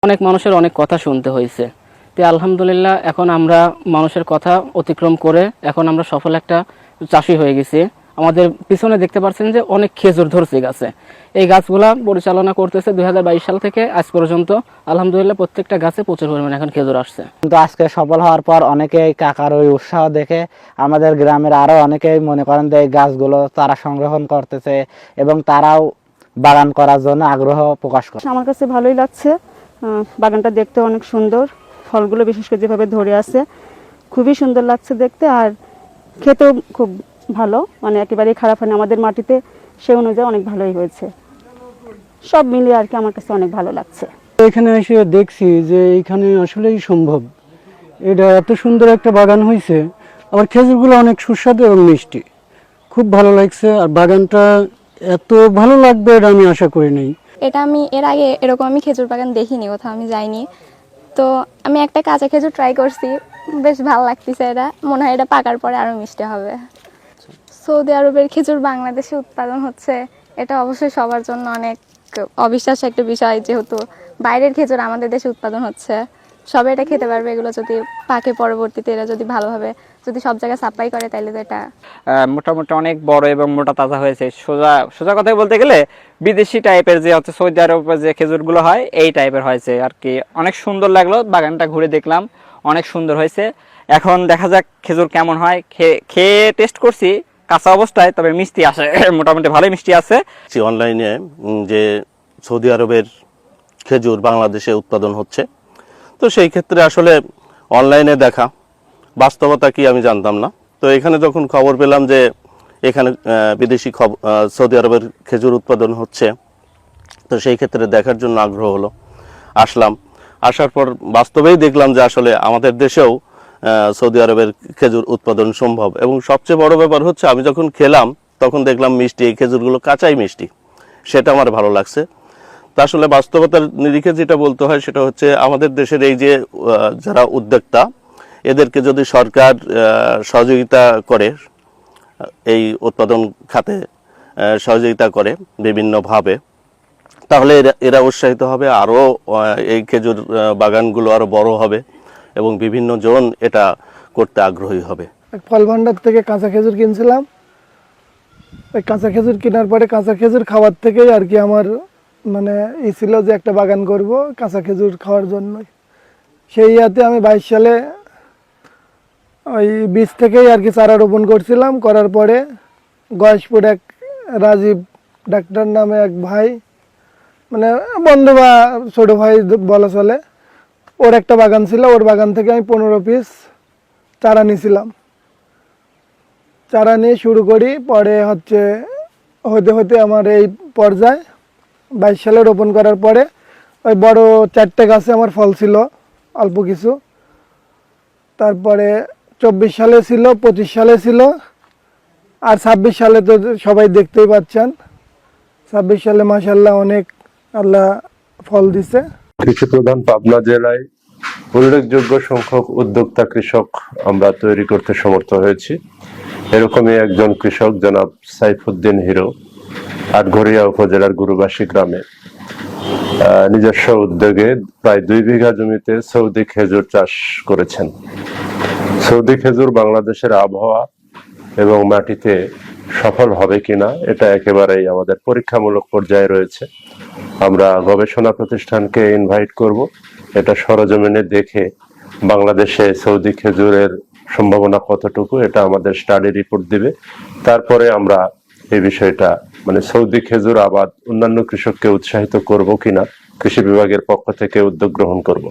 অনেক মানুষের অনেক কথা শুনতে হয়েছে, তো আলহামদুলিল্লাহ এখন আমরা মানুষের কথা অতিক্রম করে এখন আমরা সফল একটা চাষি হয়ে গেছি। আমাদের পিছনে দেখতে পাচ্ছেন যে অনেক খেজুর ধরছে গাছে। এই গাছগুলা পরিচালনা করতেছে 2022 সাল থেকে আজ পর্যন্ত। আলহামদুলিল্লাহ প্রত্যেকটা গাছে প্রচুর পরিমাণে এখন খেজুর আসছে। কিন্তু আজকে সফল হওয়ার পর অনেকেই কাকার ওই উৎসাহ দেখে আমাদের গ্রামের আরো অনেকেই মনে করেন যে এই গাছগুলো তারা সংরক্ষণ করতেছে এবং তারাও বাগান করার জন্য আগ্রহ প্রকাশ করে। আমার কাছে ভালোই লাগছে, বাগানটা দেখতে অনেক সুন্দর, ফলগুলো বিশেষ করে যেভাবে ধরে আছে খুবই সুন্দর লাগছে দেখতে, আর খেতেও খুব ভালো, মানে একেবারেই খারাপ হয়নি। আমাদের মাটিতে সে অনুযায়ী অনেক ভালোই হয়েছে, সব মিলিয়ে আর কি আমার কাছে অনেক ভালো লাগছে। এখানে এসে দেখছি যে এখানে আসলেই সম্ভব, এটা এত সুন্দর একটা বাগান হয়েছে, আবার খেজুরগুলো অনেক সুস্বাদু এবং মিষ্টি, খুব ভালো লাগছে। আর বাগানটা এত ভালো লাগবে এটা আমি আশা করি নাই। এটা আমি এর আগে এরকম আমি খেজুর বাগান দেখিনি, কোথাও আমি যাইনি। তো আমি একটা কাঁচা খেজুর ট্রাই করছি, বেশ ভালো লাগতেছে। এটা মনে হয় এটা পাকার পরে আরো মিষ্টি হবে। সৌদি আরবের খেজুর বাংলাদেশে উৎপাদন হচ্ছে, এটা অবশ্যই সবার জন্য অনেক অবিশ্বাস্য একটা বিষয়, যেহেতু বাইরের খেজুর আমাদের দেশে উৎপাদন হচ্ছে। সবাই এটা খেতে পারবে, এগুলো যদি পাকে পরবর্তীতে এরা যদি ভালোভাবে যদি সব জায়গায় সাপ্লাই করে, তাইলে তো এটা মোটামুটি অনেক বড় এবং মোটা তাজা হয়েছে। সোজা সোজা কথাই বলতে গেলে বিদেশি টাইপের যে হচ্ছে সৌদি আরবের যে খেজুরগুলো হয় এই টাইপের হয়েছে আর কি। অনেক সুন্দর লাগলো, বাগানটা ঘুরে দেখলাম, অনেক সুন্দর হয়েছে। এখন দেখা যাক খেজুর কেমন হয়। খেয়ে টেস্ট করছি কাঁচা অবস্থায়, তবে মিষ্টি আসে, মোটামুটি ভালোই মিষ্টি আছে। অনলাইনে যে সৌদি আরবের খেজুর বাংলাদেশে উৎপাদন হচ্ছে, তো সেই ক্ষেত্রে আসলে অনলাইনে দেখা, বাস্তবতা কি আমি জানতাম না। তো এখানে যখন খবর পেলাম যে এখানে বিদেশি সৌদি আরবের খেজুর উৎপাদন হচ্ছে, তো সেই ক্ষেত্রে দেখার জন্য আগ্রহ হলো, আসলাম। আসার পর বাস্তবেই দেখলাম যে আসলে আমাদের দেশেও সৌদি আরবের খেজুর উৎপাদন সম্ভব। এবং সবচেয়ে বড় ব্যাপার হচ্ছে আমি যখন খেলাম তখন দেখলাম মিষ্টি, এই খেজুরগুলো কাঁচাই মিষ্টি, সেটা আমার ভালো লাগছে। তা আসলে বাস্তবতার নিরিখে যেটা বলতে হয় সেটা হচ্ছে আমাদের দেশের এই যে যারা উদ্যোক্তা, এদেরকে যদি সরকার সহযোগিতা করে, এই উৎপাদন খাতে সহযোগিতা করে বিভিন্নভাবে, তাহলে এরা উৎসাহিত হবে, আরও এই খেজুর বাগানগুলো আরও বড় হবে এবং বিভিন্ন জন এটা করতে আগ্রহী হবে। ফল ভান্ডার থেকে কাঁচা খেজুর কিনছিলাম, ওই কাঁচা খেজুর কেনার পরে কাঁচা খেজুর খাওয়ার থেকেই আর কি আমার মানে ছিল যে একটা বাগান করব কাঁচা খেজুর খাওয়ার জন্য। সেই ইয়াতে আমি 22 সালে ওই বীজ থেকেই আর কি চারা রোপণ করছিলাম। করার পরে গয়েশপুর এক রাজীব ডাক্তার নামে এক ভাই, মানে বন্ধু বা ছোট ভাই বলা চলে, ওর একটা বাগান ছিল, ওর বাগান থেকে আমি 15 পিস চারা নিয়েছিলাম। চারা নিয়ে শুরু করি, পরে হচ্ছে হতে হতে আমার এই পর্যায়ে 22 সালে রোপণ করার পরে ওই বড় 4টে গাছে আমার ফল ছিল অল্প কিছু। তারপরে 24 সালে ছিল, 25 সালে ছিল, আর 26 সালে তো সবাই দেখতেই পাচ্ছেন। 26 সালে মাশাআল্লাহ অনেক আল্লাহ ফল দিছে। কৃষি প্রধান পাবনা জেলায় উল্লেখযোগ্য সংখ্যক উদ্যোক্তা কৃষক আমরা তৈরি করতে সমর্থ হয়েছি। এরকমই একজন কৃষক জনাব সাইফুদ্দিন হিরো আটঘরিয়া উপজেলার গুরুবাসী গ্রামে নিজস্ব উদ্যোগে প্রায় 2 বিঘা জমিতে সৌদি খেজুর চাষ করেছেন। সৌদি খেজুর বাংলাদেশের আবহাওয়া এবং মাটিতে সফল হবে কিনা এটা একেবারেই আমাদের পরীক্ষামূলক পর্যায়ে রয়েছে। আমরা গবেষণা প্রতিষ্ঠানকে ইনভাইট করব, এটা সরজমিনে দেখে বাংলাদেশে সৌদি খেজুরের সম্ভাবনা কতটুকু এটা আমাদের স্টাডি রিপোর্ট দিবে। তারপরে আমরা এই বিষয়টা মানে সৌদি খেজুর আবাদ অন্যান্য কৃষককে উৎসাহিত করব কিনা কৃষি বিভাগের পক্ষ থেকে উদ্যোগ গ্রহণ করব।